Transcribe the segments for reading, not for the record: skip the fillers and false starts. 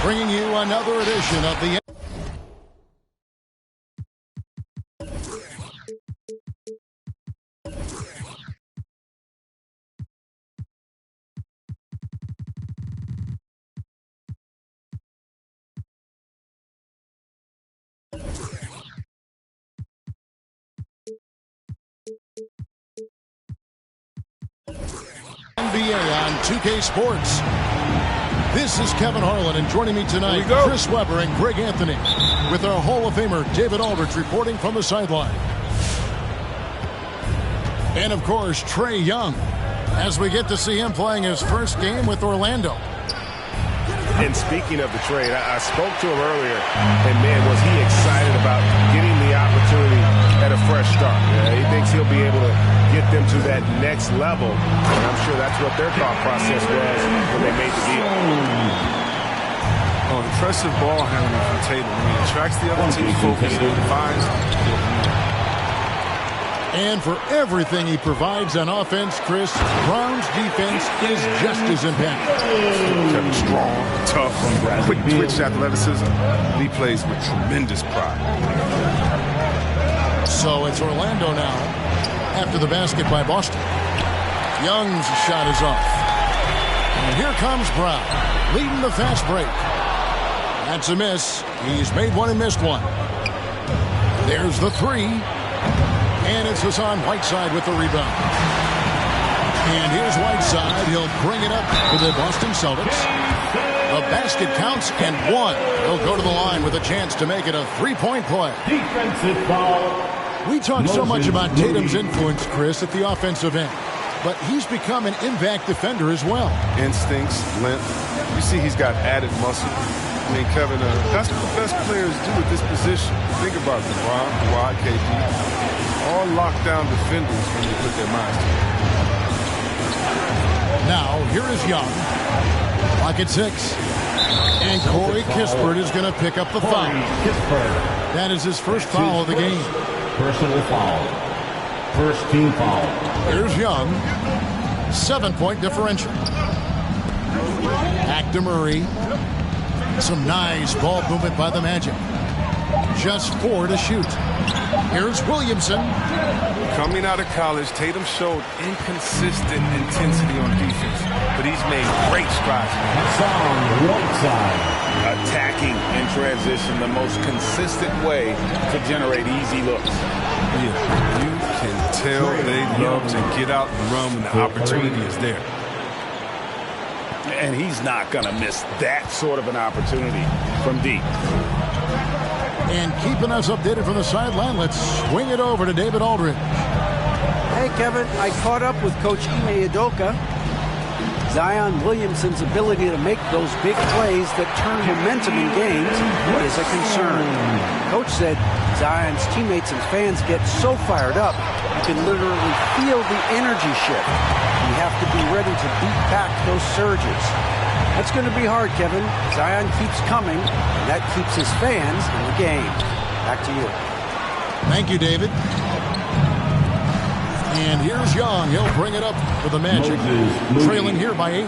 bringing you another edition of the NBA on 2K Sports. This is Kevin Harlan, and joining me tonight, Chris Webber and Greg Anthony, with our Hall of Famer David Aldridge reporting from the sideline. And of course, Trae Young, as we get to see him playing his first game with Orlando. And speaking of the trade, I spoke to him earlier, and man, was he excited about getting the opportunity at a fresh start. He thinks he'll be able to get them to that next level, and I'm sure that's what their thought process was when they made the deal. Oh, impressive ball handling from Tatum. He attracts the other team's focus and defines. And for everything he provides on offense, Chris, Brown's defense is just as impactful. Kevin strong, tough, quick twitch athleticism. He plays with tremendous pride. So it's Orlando now after the basket by Boston. Young's shot is off. And here comes Brown, leading the fast break. That's a miss. He's made one and missed one. There's the three. And it's Hassan Whiteside with the rebound. And here's Whiteside. He'll bring it up for the Boston Celtics. The basket counts and one. He'll go to the line with a chance to make it a three-point play. Defensive foul. We talk so much about Tatum's influence, Chris, at the offensive end. But he's become an impact defender as well. Instincts, length. You see he's got added muscle. I mean, Kevin, that's what the best players do at this position. Think about LeBron, Kawhi, KD. All lockdown defenders when they put their minds to it. Now, here is Young. Clock at 6. And Corey Kispert is going to pick up the foul. That is his first foul of the game. Personal foul. First team foul. Here's Young. 7-point differential. Back to Murray. Some nice ball movement by the Magic. Just 4 to shoot. Here's Williamson. Coming out of college, Tatum showed inconsistent intensity on defense, but he's made great strides. Hassan Whiteside. Attacking in transition, the most consistent way to generate easy looks. Yeah, you can tell they love to get out and run when the opportunity is there. And he's not going to miss that sort of an opportunity from deep. And keeping us updated from the sideline, let's swing it over to David Aldridge. Hey, Kevin, I caught up with Coach Ime Udoka. Zion Williamson's ability to make those big plays that turn momentum in games is a concern. Coach said Zion's teammates and fans get so fired up, you can literally feel the energy shift. You have to be ready to beat back those surges. That's going to be hard, Kevin. Zion keeps coming, and that keeps his fans in the game. Back to you. Thank you, David. And here's Young. He'll bring it up for the Magic, trailing here by 8.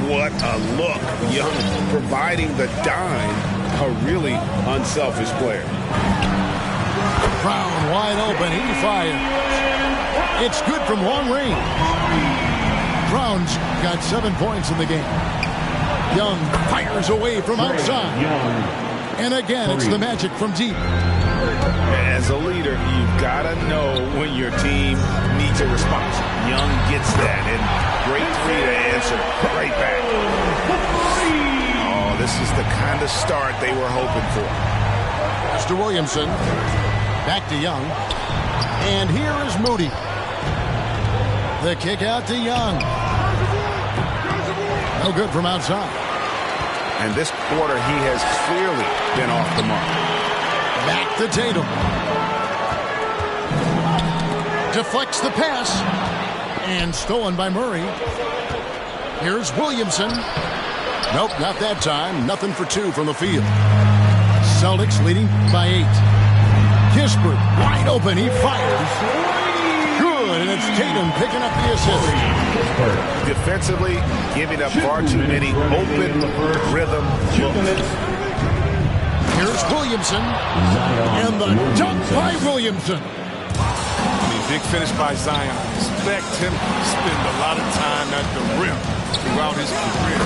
What a look. Young providing the dime. A really unselfish player. Brown wide open. He fires. It's good from long range. Brown's got 7 points in the game. Young fires away from outside. And again, it's the Magic from deep. As a leader, you've got to know when your team needs a response. Young gets that, and great three to answer. Right back. Oh, this is the kind of start they were hoping for. Mr. Williamson. Back to Young. And here is Moody. The kick out to Young. No good from outside. And this quarter, he has clearly been off the mark. Back to Tatum. Deflects the pass. And stolen by Murray. Here's Williamson. Nope, not that time. Nothing for 2 from the field. Celtics leading by 8. Kispert wide open. He fires. And it's Tatum picking up the assist. Defensively, giving up far too many open rhythm minutes. Here's Williamson. And the dunk by Williamson. I mean, big finish by Zion. Expect him to spend a lot of time at the rim throughout his career.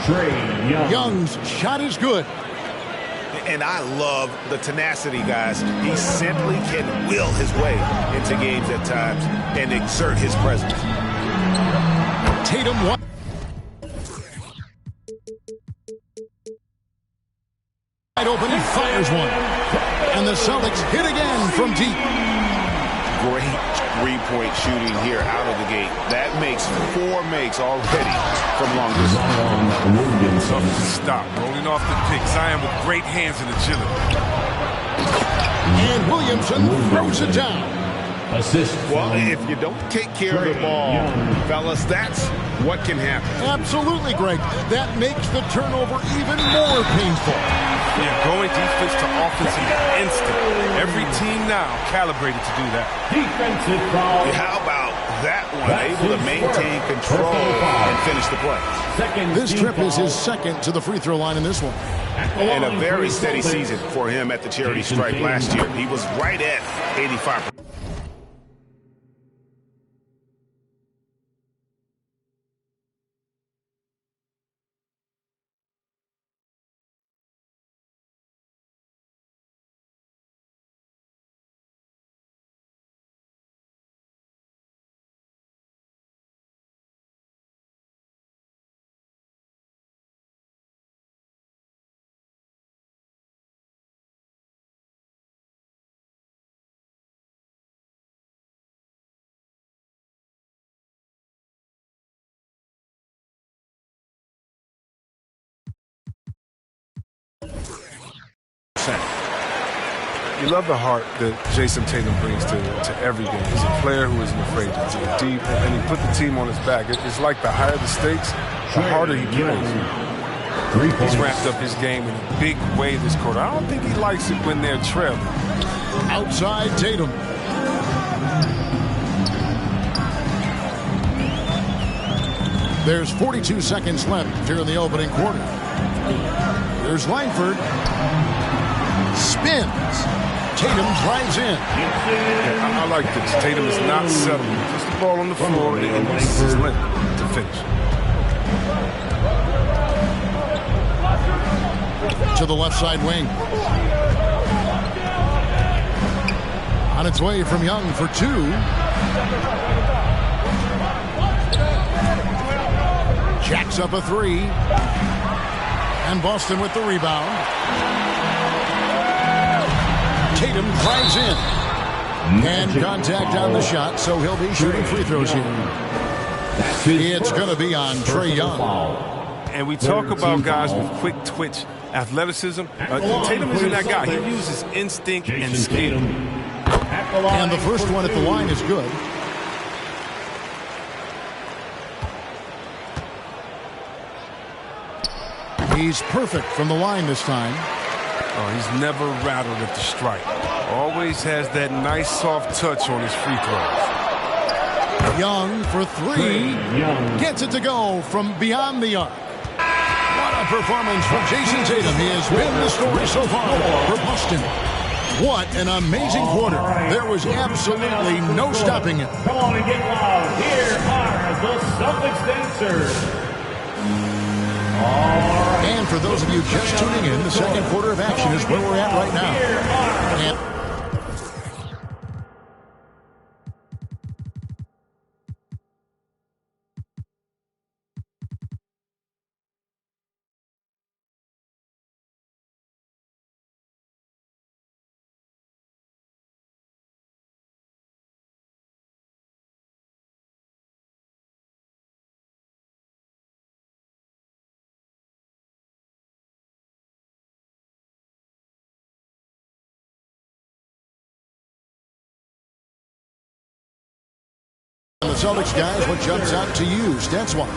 Trae Young. Young's shot is good. And I love the tenacity, guys. He simply can will his way into games at times and exert his presence. Tatum wide open, he fires one. And the Celtics hit again from deep. Great three-point shooting here out of the gate. That makes 4 makes already from long distance. Zion Williamson. Stop. Rolling off the pick. Zion with great hands and agility. And Williamson throws it down. Assist. Well, if you don't take care of the ball, fellas, that's what can happen. Absolutely, Greg. That makes the turnover even more painful. Yeah, going defense to offense in an instant. Every team now calibrated to do that. Defensive foul. How about that one? Able to maintain control and finish the play. This trip is his second to the free throw line in this one. And a very steady season for him at the charity stripe last year. He was right at 85%. You love the heart that Jason Tatum brings to every game. He's a player who isn't afraid to dig deep, and he put the team on his back. It's like the higher the stakes, the harder he plays. He's wrapped up his game in a big way this quarter. I don't think he likes it when they're trailing. Outside Tatum. There's 42 seconds left here in the opening quarter. Here's Langford. Spins. Tatum drives in. Yeah, I like this. Tatum is not settling. Just the ball on the floor and uses his length to finish. To the left side wing. On its way from Young for 2. Jacks up a 3. And Boston with the rebound. Tatum drives in. And contact on the shot, so he'll be shooting free throws here. It's going to be on Trae Young. And we talk about guys with quick twitch athleticism. Tatum isn't that guy. He uses instinct and skill. And the first one at the line is good. He's perfect from the line this time. Oh, he's never rattled at the strike. Always has that nice soft touch on his free throws. Young for 3. Gets it to go from beyond the arc. What a performance from Jason Tatum. He has been the story so far for Boston. What an amazing quarter. There was absolutely no stopping him. Come on and get loud. Here are the Celtics dancers. And for those of you just tuning in, the second quarter of action is where we're at right now. And the Celtics, guys, what jumps out to you, stats-wise?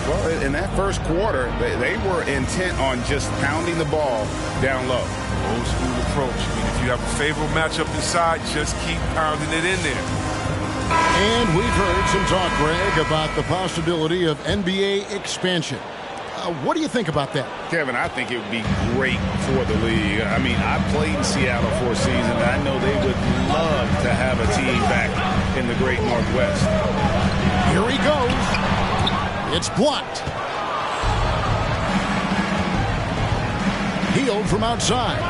Well, in that first quarter, they were intent on just pounding the ball down low. Old school approach. I mean, if you have a favorable matchup inside, just keep pounding it in there. And we've heard some talk, Greg, about the possibility of NBA expansion. What do you think about that? Kevin, I think it would be great for the league. I mean, I played in Seattle for a season, and I know they would love to have a team back in the Great Northwest. Here he goes. It's blocked. Healed from outside.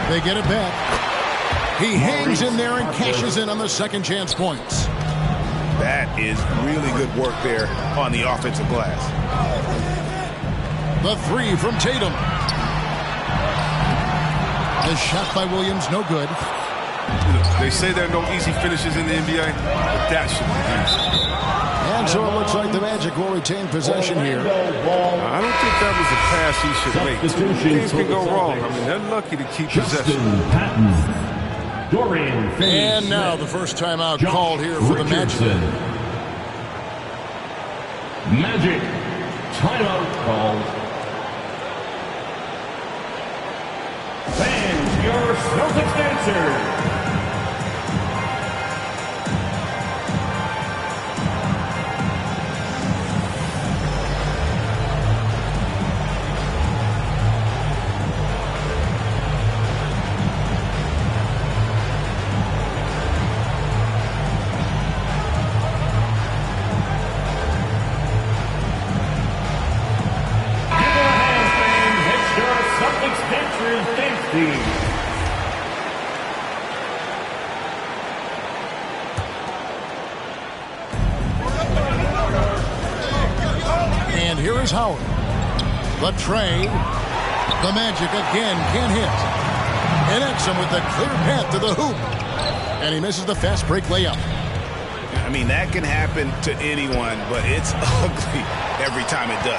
They get it back. He hangs in there and cashes in on the second chance points. That is really good work there on the offensive glass. The three from Tatum. The shot by Williams, no good. They say there are no easy finishes in the NBA, but that should be easy. And so it looks like the Magic will retain possession here. I don't think that was a pass he should make. Things can go wrong. I mean, they're lucky to keep possession. And now the first timeout called here for the Magic. Magic timeout called. Fans, your Celtics answer. And here is Howard. The tray. The Magic again can't hit. Connects him with the clear path to the hoop. And he misses the fast break layup. I mean, that can happen to anyone, but it's ugly every time it does.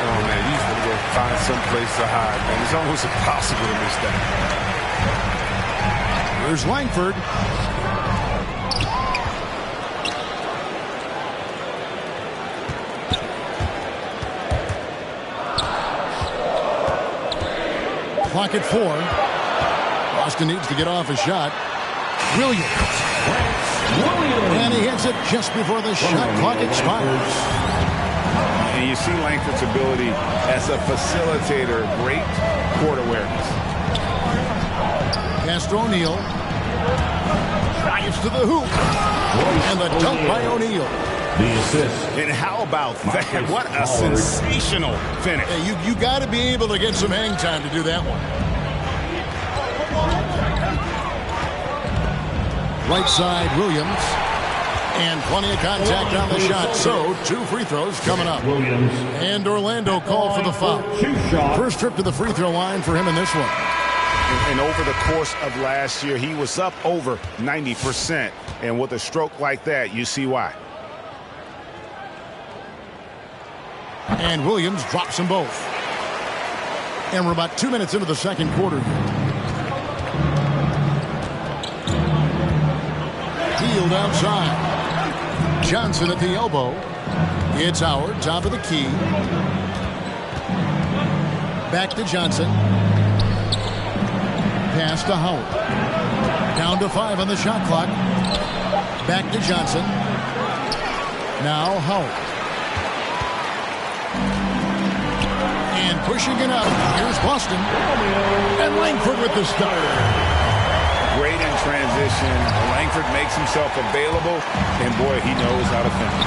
Oh, man, you just want to go find some place to hide, man. It's almost impossible to miss that. Here's Langford. Clock at 4. Boston needs to get off a shot. Williams. And he hits it just before the shot clock expires. And you see Langford's ability as a facilitator. Great court awareness. Pass to O'Neal. Drives to the hoop. And the dunk by O'Neal. The assist. And how about that? What a sensational finish. Hey, you got to be able to get some hang time to do that one. Right side, Williams. And plenty of contact on the shot. So, 2 free throws coming up. Williams. And Orlando called for the foul. First trip to the free throw line for him in this one. And over the course of last year, he was up over 90%. And with a stroke like that, you see why. And Williams drops them both. And we're about 2 minutes into the second quarter. Healed outside. Johnson at the elbow. It's Howard, top of the key. Back to Johnson. Pass to Howard. Down to 5 on the shot clock. Back to Johnson. Now Howard. And pushing it up. Here's Boston. And Langford with the start. Great in transition. Langford makes himself available, and boy, he knows how to finish.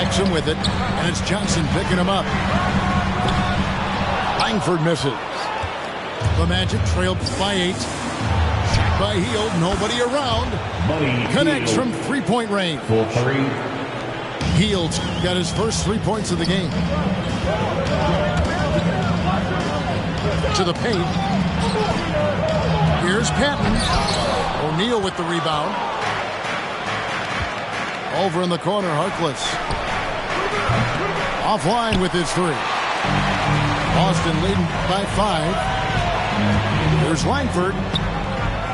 X him with it, and it's Johnson picking him up. Langford misses. The Magic trailed by 8. Shot by Hield, nobody around. Connects from three-point range. For 3. Hield's got his first 3 points of the game. To the paint. Here's Patton. O'Neal with the rebound. Over in the corner, Harkless. Offline with his 3. Boston leading by 5. Here's Langford.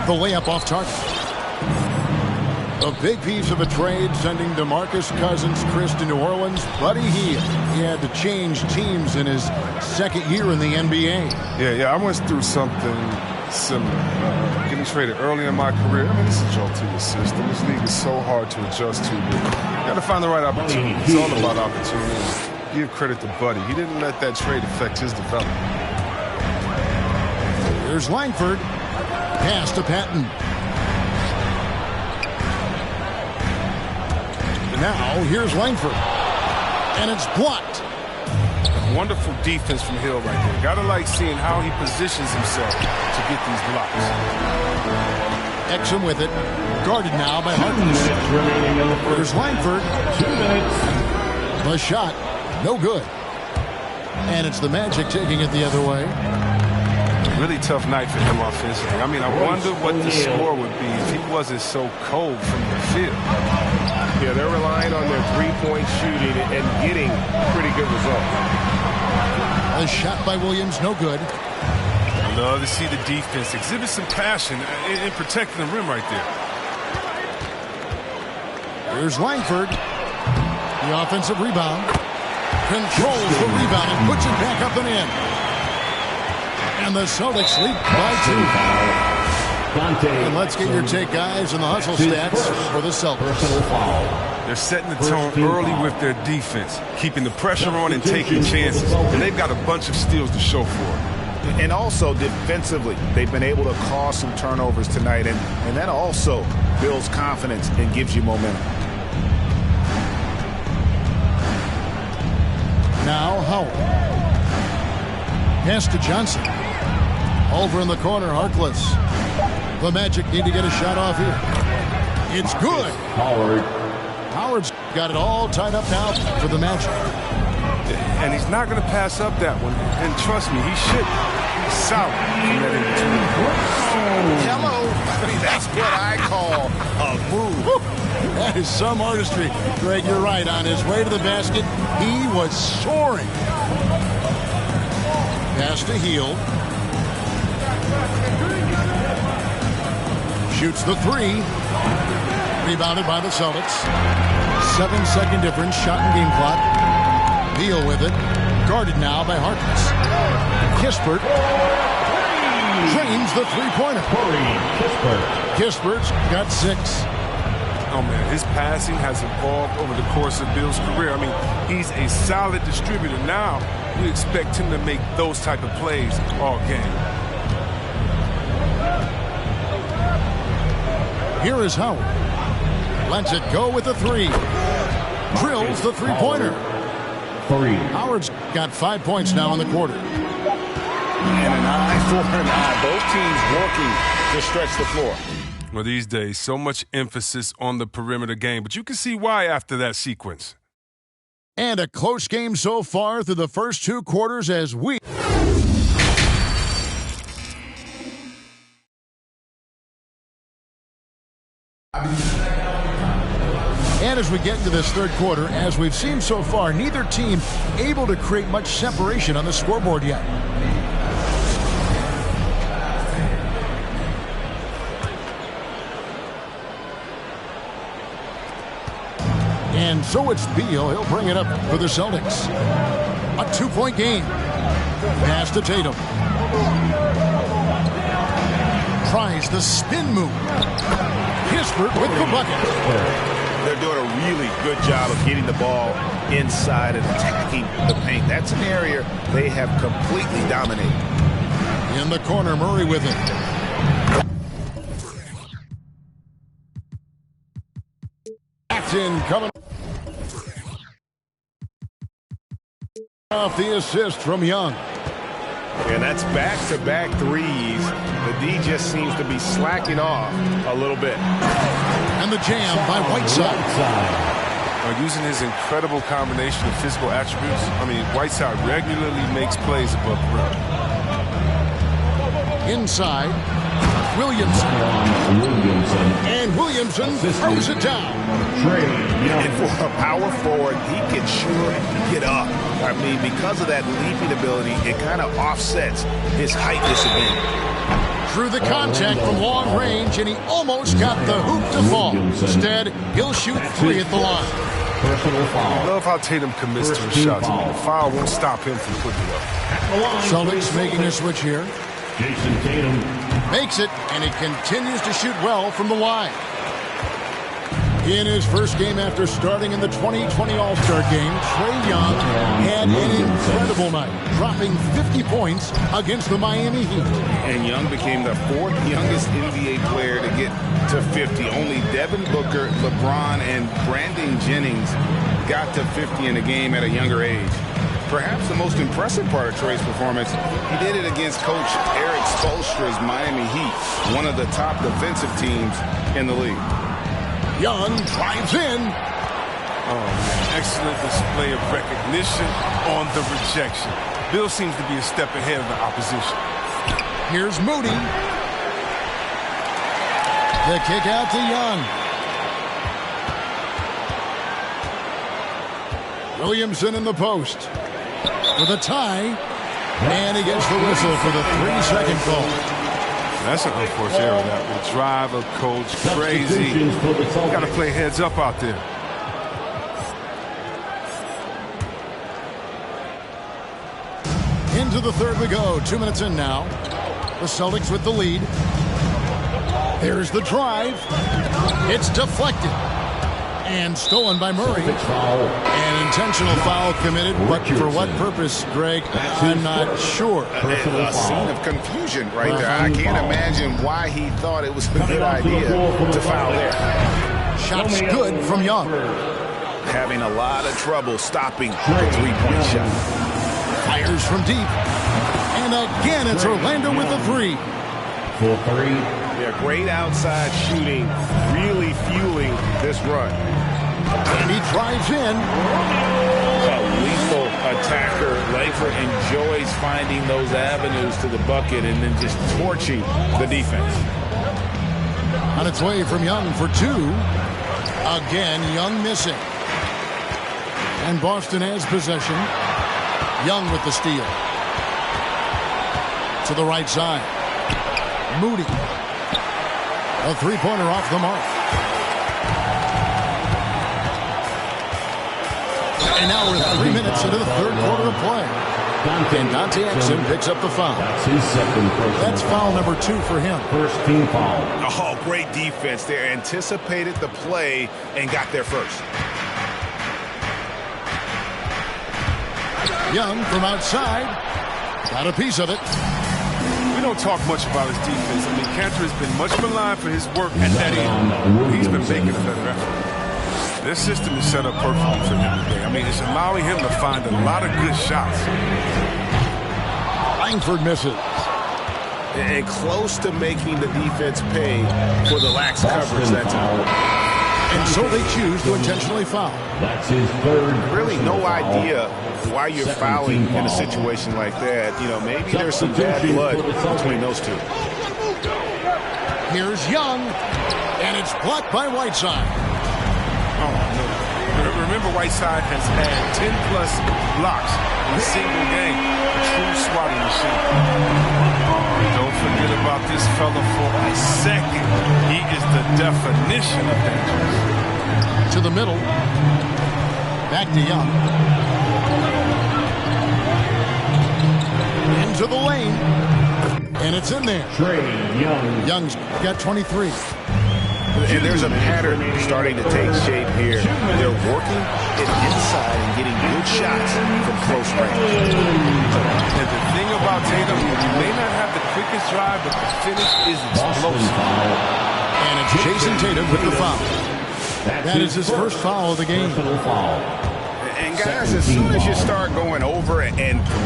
The layup off target. A big piece of a trade sending DeMarcus Cousins, Chris to New Orleans. Buddy Hield. He had to change teams in his second year in the NBA. Yeah, I went through something similar. Getting traded early in my career. I mean, this is a jolt to the system. This league is so hard to adjust to. But you got to find the right opportunity. It's all about opportunity. give credit to Buddy. He didn't let that trade affect his development. Here's Langford. Pass to Patton. Now here's Langford. And it's blocked. Wonderful defense from Hill right there. Gotta like seeing how he positions himself to get these blocks. Exum with it. Guarded now by Harkness. Here's Langford. 2 minutes. The shot. No good. And it's the Magic taking it the other way. Really tough night for him offensively. I mean, I wonder what the score would be if he wasn't so cold from the field. Yeah, they're relying on their three-point shooting and getting pretty good results. A shot by Williams, no good. I love to see the defense exhibit some passion in protecting the rim right there. Here's Langford. The offensive rebound. Controls the rebound and puts it back up and in. And the Celtics lead by 2. And let's get your take, guys, on the hustle stats for the Celtics. They're setting the tone early with their defense, keeping the pressure on and taking chances. And they've got a bunch of steals to show for it. And also defensively, they've been able to cause some turnovers tonight, and that also builds confidence and gives you momentum. Now Howard. Pass to Johnson. Over in the corner, Harkless. The Magic need to get a shot off here. It's good. Howard's got it all tied up now for the Magic. And he's not going to pass up that one. And trust me, he should. He's solid in that in-between. Hello. I mean, that's what I call a move. That is some artistry. Greg, you're right. On his way to the basket, he was soaring. Pass to Hield. Shoots the three. Rebounded by the Celtics. 7-second difference. Shot and game clock. Beal with it. Guarded now by Harkness. Kispert drains the three-pointer. Kispert's got 6. Oh, man, his passing has evolved over the course of Bill's career. I mean, he's a solid distributor. Now, we expect him to make those type of plays all game. Here is Howard. Lets it go with the 3. Drills the three-pointer. Howard's got 5 points now in the quarter. And an eye for an eye. Both teams working to stretch the floor. Well, these days, so much emphasis on the perimeter game, but you can see why after that sequence. And a close game so far through the first 2 quarters as we... And as we get into this third quarter, as we've seen so far, neither team able to create much separation on the scoreboard yet. And so it's Beal. He'll bring it up for the Celtics. A 2-point game. Pass to Tatum. Tries the spin move. Kispert with the bucket. They're doing a really good job of getting the ball inside and attacking the paint. That's an area they have completely dominated. In the corner, Murray with it. Acton coming off the assist from Young. And that's back-to-back threes. The D just seems to be slacking off a little bit. And the jam by Whiteside. Using his incredible combination of physical attributes, I mean, Whiteside regularly makes plays above the rim. Inside, Williamson. And Williamson throws it down. And for a power forward, he can sure get up. I mean, because of that leaping ability, it kind of offsets his height disadvantage. Through the contact from long range, and he almost got the hoop to fall. Instead, he'll shoot 3 at the line. I love how Tatum commits to his shots. I mean, the foul won't stop him from putting it up. Celtics making a switch here. Jason Tatum Makes it, and he continues to shoot well from the line. In his first game after starting in the 2020 All-Star Game, Trae Young had an incredible night, dropping 50 points against the Miami Heat. And Young became the 4th youngest NBA player to get to 50. Only Devin Booker, LeBron, and Brandon Jennings got to 50 in a game at a younger age. Perhaps the most impressive part of Trae's performance, he did it against Coach Eric Spoelstra's Miami Heat, one of the top defensive teams in the league. Young drives in. Oh, man. Excellent display of recognition on the rejection. Bill seems to be a step ahead of the opposition. Here's Moody. The kick out to Young. Williamson in the post for the tie. And he gets the whistle for the 3-second call. That's an unforced error. That will drive a coach crazy. Got to play heads up out there. Into the third we go. 2 minutes in now. The Celtics with the lead. There's the drive. It's deflected. And stolen by Murray. An intentional foul committed, but for what purpose, Greg? I'm not sure. A scene of confusion right there. I can't imagine why he thought it was a good idea to foul there. Shot's good from Young. Having a lot of trouble stopping the three-point shot. Fires from deep. And again, it's Orlando with the 3. For 3. Yeah, great outside shooting, really fueling this run. And he drives in. A lethal attacker. Langford enjoys finding those avenues to the bucket and then just torching the defense. On its way from Young for 2. Again, Young missing. And Boston has possession. Young with the steal. To the right side. Moody. A three-pointer off the mark. And now we're 3 minutes into the third quarter of play. And Dante Exum picks up the foul. That's his second personal. That's foul number 2 for him. First team foul. Oh, great defense there. Anticipated the play and got there first. Young from outside. Got a piece of it. We don't talk much about his defense. I mean, Cantor has been much maligned for his work at that end. He's been making a better effort. This system is set up perfectly for him today. I mean, it's allowing him to find a lot of good shots. Langford misses. And close to making the defense pay for the lax coverage that time. And so they choose to intentionally foul. That's his third. Really no idea why you're fouling in a situation like that. You know, maybe there's some bad blood between those two. Here's Young. And it's blocked by Whiteside. Oh, no. Remember, Whiteside has had 10-plus blocks in a single game. A true swatting machine. Don't forget about this fella for a second. He is the definition of dangerous. To the middle. Back to Young. Into the lane. And it's in there. Trae Young. Young's got 23. And there's a pattern starting to take shape here. They're working it inside and getting good shots from close range. And the thing about Tatum, he may not have the quickest drive, but the finish is explosive. And it's Jason Tatum with the foul. That is his first foul of the game. And guys, as soon as you start going over and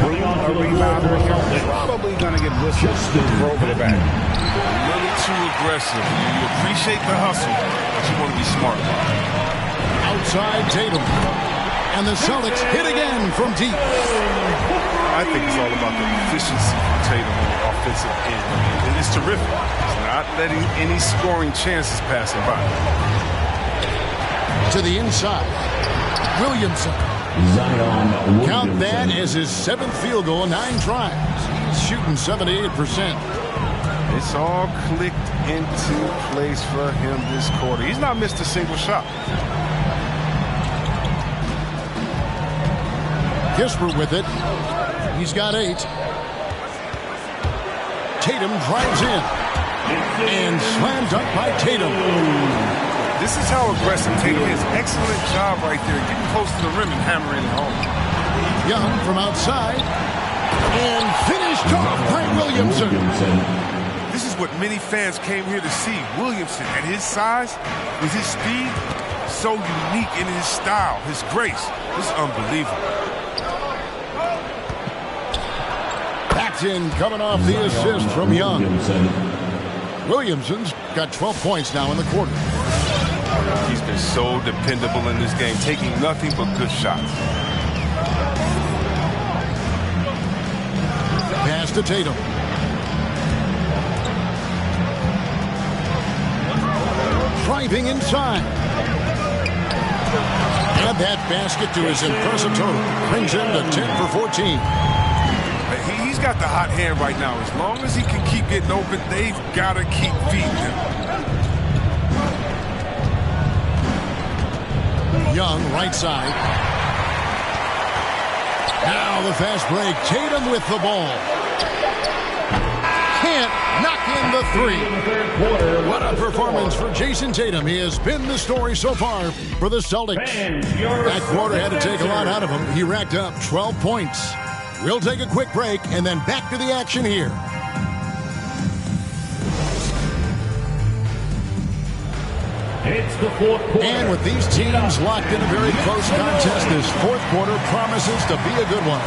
through a rebound, you're probably going to get whistled for over the back. A little too aggressive. You appreciate the hustle, but you want to be smart. Outside Tatum. And the Celtics hit again from deep. I think it's all about the efficiency from Tatum on the offensive end. And it's terrific. It's not letting any scoring chances pass him by. To the inside. Williamson. Count that as his 7th field goal, 9 tries. He's shooting 78%. It's all clicked into place for him this quarter. He's not missed a single shot. Kispert with it. He's got 8. Tatum drives in. And slam dunk by Tatum. This is how aggressive Tatum is. Excellent job right there, getting close to the rim and hammering it home. Young from outside. And finished off by Williamson. This is what many fans came here to see. Williamson, at his size, with his speed, so unique in his style, his grace. This is unbelievable. Paxton coming off the assist from Young. Williamson's got 12 points now in the quarter. He's been so dependable in this game, taking nothing but good shots. Pass to Tatum. Driving inside. Add that basket to his impressive total. Brings him to 10 for 14. He's got the hot hand right now. As long as he can keep getting open, they've got to keep feeding him. Young, right side. Now the fast break. Tatum with the ball. Can't knock in the three. What a performance for Jason Tatum. He has been the story so far for the Celtics. That quarter had to take a lot out of him. He racked up 12 points. We'll take a quick break and then back to the action here. It's the fourth quarter. And with these teams locked in a very close contest, this fourth quarter promises to be a good one.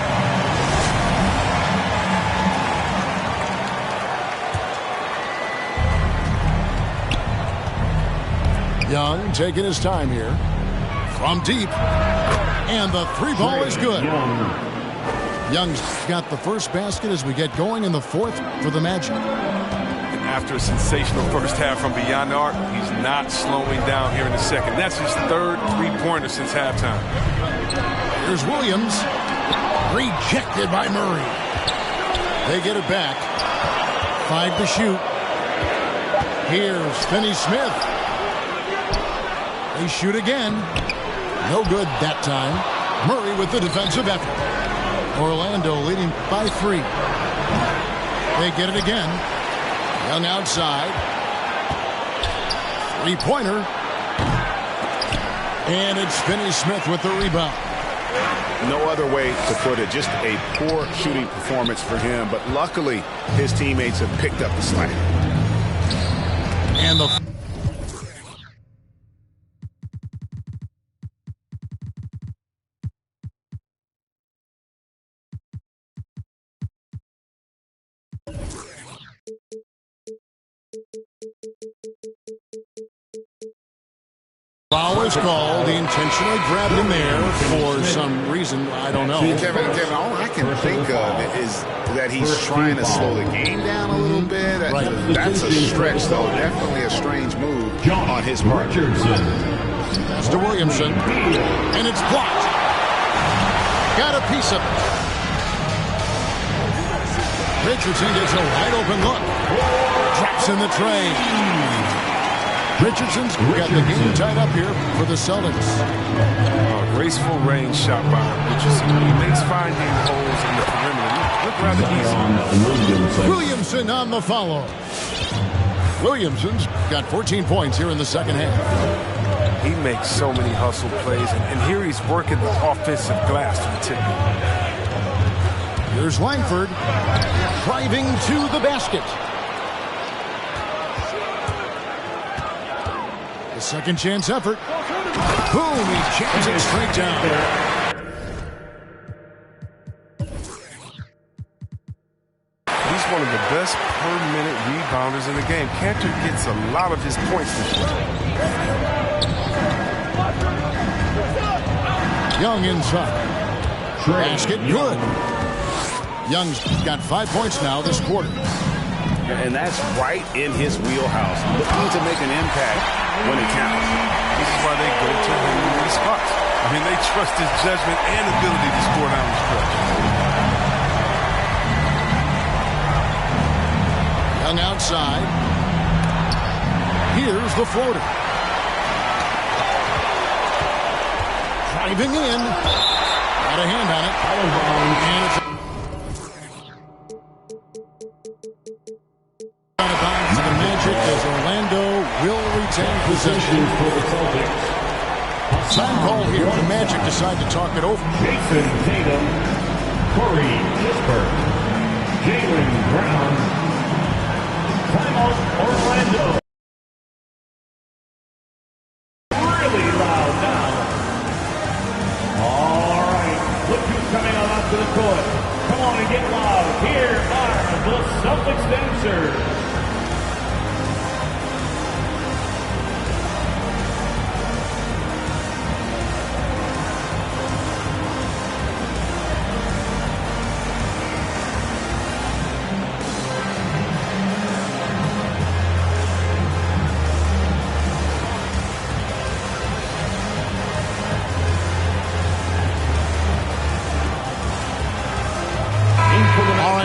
Young taking his time here. From deep. And the three ball is good. Young's got the first basket as we get going in the fourth for the Magic. And after a sensational first half from beyond the arc, he's not slowing down here in the second. That's his third three-pointer since halftime. Here's Williams. Rejected by Murray. They get it back. 5 to shoot. Here's Finney-Smith. They shoot again. No good that time. Murray with the defensive effort. Orlando leading by 3. They get it again. Young outside. Three-pointer. And it's Finney-Smith with the rebound. No other way to put it. Just a poor shooting performance for him. But luckily, his teammates have picked up the slack. And the foul is called. He intentionally grabbed him there for some reason. I don't know. Kevin, all I can think of is that he's trying to slow the game down a little bit. Right. That's a stretch, though. Definitely a strange move on his part. That's to Williamson. And it's blocked. Got a piece of it. Richardson gets a wide open look. Drops in the tray. Richardson's got the game tied up here for the Celtics. Graceful range shot by Richardson. He makes finding holes in the perimeter. Look rather easy. Williamson on the follow. Williamson's got 14 points here in the second half. He makes so many hustle plays, and here he's working the offensive glass to the tip. Here's Langford driving to the basket. The second chance effort. Boom, he jams it straight down. He's one of the best per-minute rebounders in the game. Cantor gets a lot of his points this year. Young inside. Basket good. Young's got 5 points now this quarter. And that's right in his wheelhouse. Looking to make an impact when it counts. This is why they go to him in these spots. I mean, they trust his judgment and ability to score down the stretch. Young outside. Here's the floater. Driving in. Got a hand on it. And it's out of bounds to the Magic as Orlando will retain possession. For the Celtics. Time call here. The Magic decide to talk it over. Jason Tatum, Corey Kispert, Jaylen Brown. Timeout Orlando. Really loud now. All right, look who's coming out onto the court. Come on and get loud. Here are the Celtics dancers.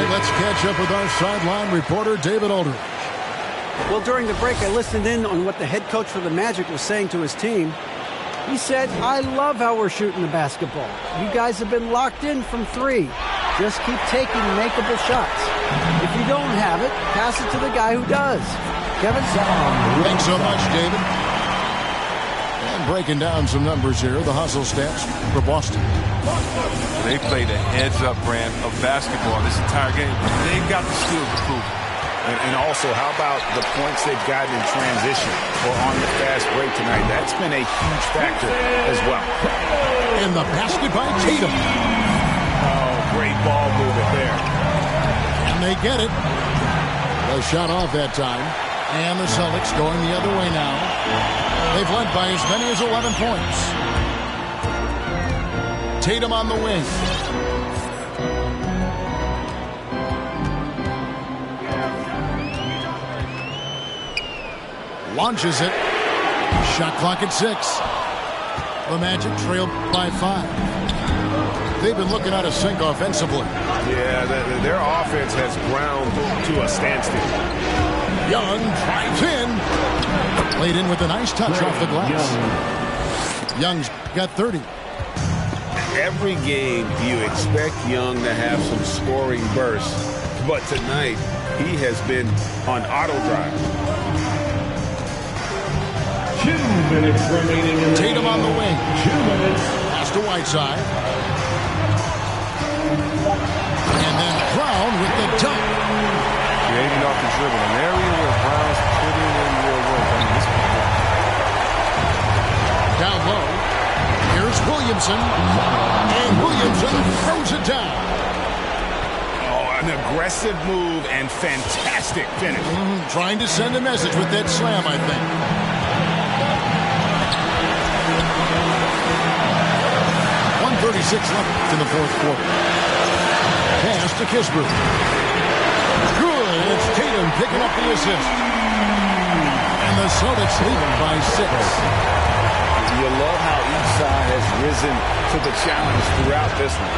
Let's catch up with our sideline reporter, David Aldridge. Well, during the break, I listened in on what the head coach for the Magic was saying to his team. He said, I love how we're shooting the basketball. You guys have been locked in from three. Just keep taking makeable shots. If you don't have it, pass it to the guy who does. Kevin? Thanks so much, David. And breaking down some numbers here, the hustle stats for Boston. They played a heads-up brand of basketball this entire game. They've got the skills to prove it. And also, how about the points they've gotten in transition or on the fast break tonight? That's been a huge factor as well. And the basket by Tatum. Oh, great ball movement there. And they get it. The shot off that time. And the Celtics going the other way now. They've led by as many as 11 points. Tatum on the wing. Launches it. Shot clock at 6. The Magic trail by 5. They've been looking out of sync offensively. Yeah, their offense has ground to a standstill. Young drives in. Played in with a nice touch off the glass. Young's got 30. Every game you expect Young to have some scoring bursts, but tonight he has been on auto drive. 2 minutes remaining in the Tatum on the wing. 2 minutes. Pass to Whiteside. And then Brown with the dunk. Creating off the dribble, an area where Brown's putting in real work. I mean, this Down low. Here's Williamson. And Williamson throws it down. Oh, an aggressive move and fantastic finish. Trying to send a message with that slam, I think. .136 left in the fourth quarter. Pass to Kispert. Good. It's Tatum picking up the assist. And the Celtics lead them by 6. You love how each side has risen to the challenge throughout this one.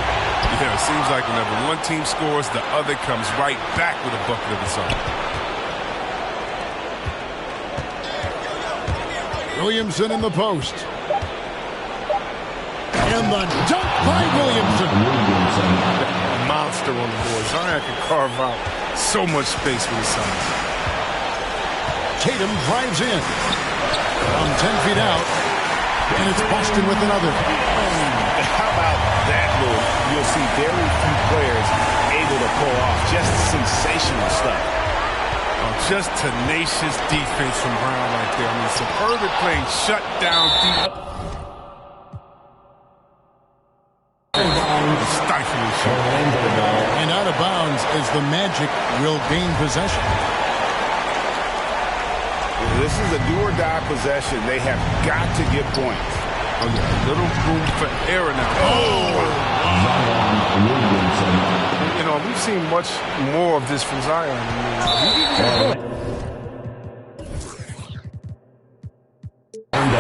Yeah, it seems like whenever one team scores, the other comes right back with a bucket of its own. Williamson in the post. And the dunk by Williamson. A monster on the board. Zion can carve out so much space with his size. Tatum drives in. From 10 feet out. And it's Boston with another. How about that move? You'll see very few players able to pull off just sensational stuff. Just tenacious defense from Brown right there. I mean, superb at playing shut down deep. Stifling shot. And out of bounds as the Magic will gain possession. This is a do-or-die possession. They have got to get points. Oh, yeah. Little room for error now. You know, we've seen much more of this from Zion.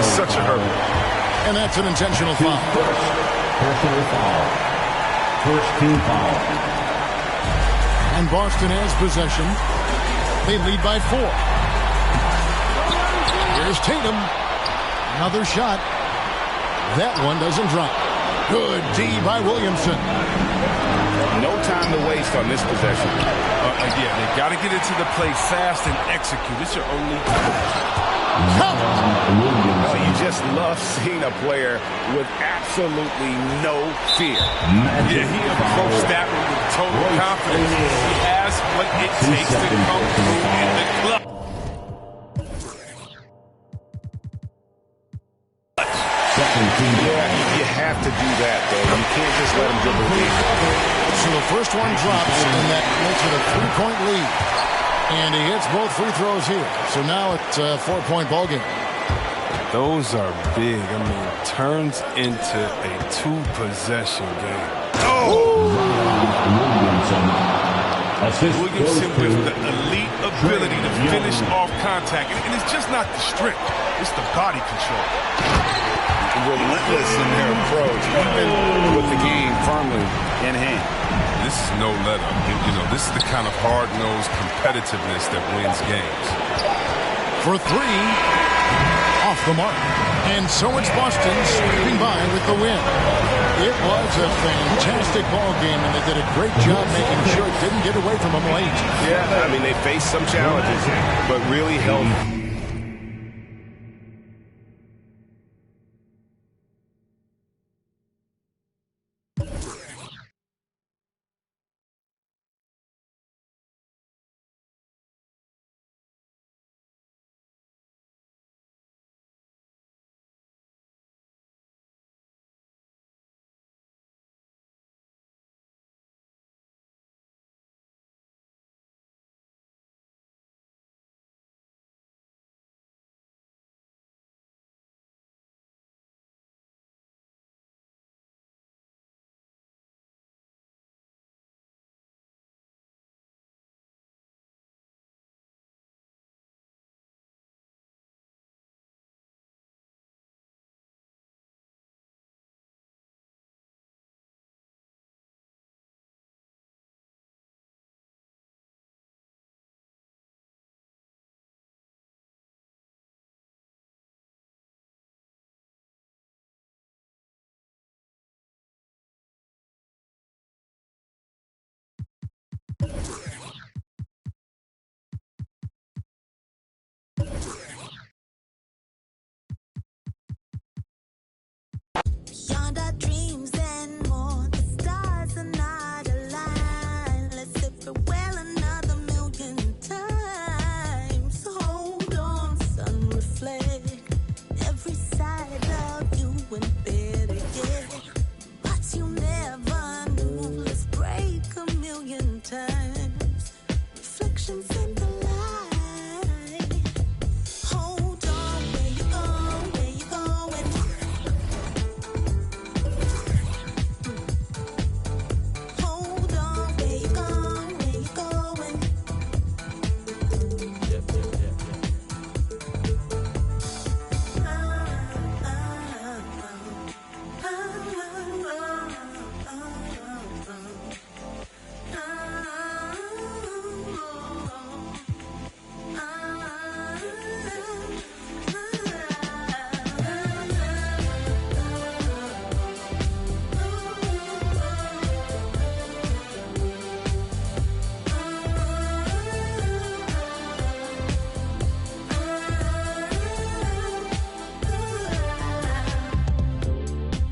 Such a hurdle. And that's an intentional foul. Personal foul. First team foul. And Boston has possession. They lead by 4. Here's Tatum. Another shot. That one doesn't drop. Good D by Williamson. No time to waste on this possession. Again, they got to get into the play fast and execute. It's your only. Oh, you just love seeing a player with absolutely no fear. Yeah, he approached that one with total confidence. He has what it takes to come through in the club. Yeah, you have to do that, though. You can't just let him dribble deep. So the first one drops, and that makes it a 3-point lead. And he hits both free throws here. So now it's a 4-point ball game. Those are big. I mean, turns into a 2-possession game. Williamson with the elite ability to finish off contact. And it's just not the strength. It's the body control. Relentless in their approach, even with the game firmly in hand. This is no let-up. You know, this is the kind of hard-nosed competitiveness that wins games. For 3, off the mark. And so it's Boston scraping by with the win. It was a fantastic ball game, and they did a great job making sure it didn't get away from them late. Yeah, I mean, they faced some challenges, but really held. Beyond our dreams and more, the stars are not aligned. Let's sit for well another million times. Hold on, sun, reflect every side of you and better yet, what you never knew. Let's break a million times. Reflections in the light. Hold on, where you going, where you going? Hold on, where you going, where you going?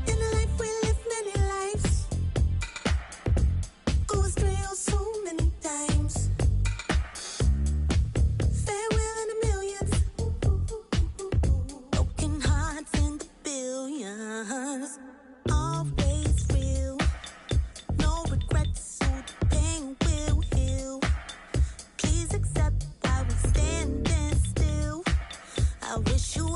In life we live many lives, go astray oh so many times. Farewell in the millions, broken hearts in the billions. Always real, no regrets, so the pain will heal. Please accept I was standing still. I wish you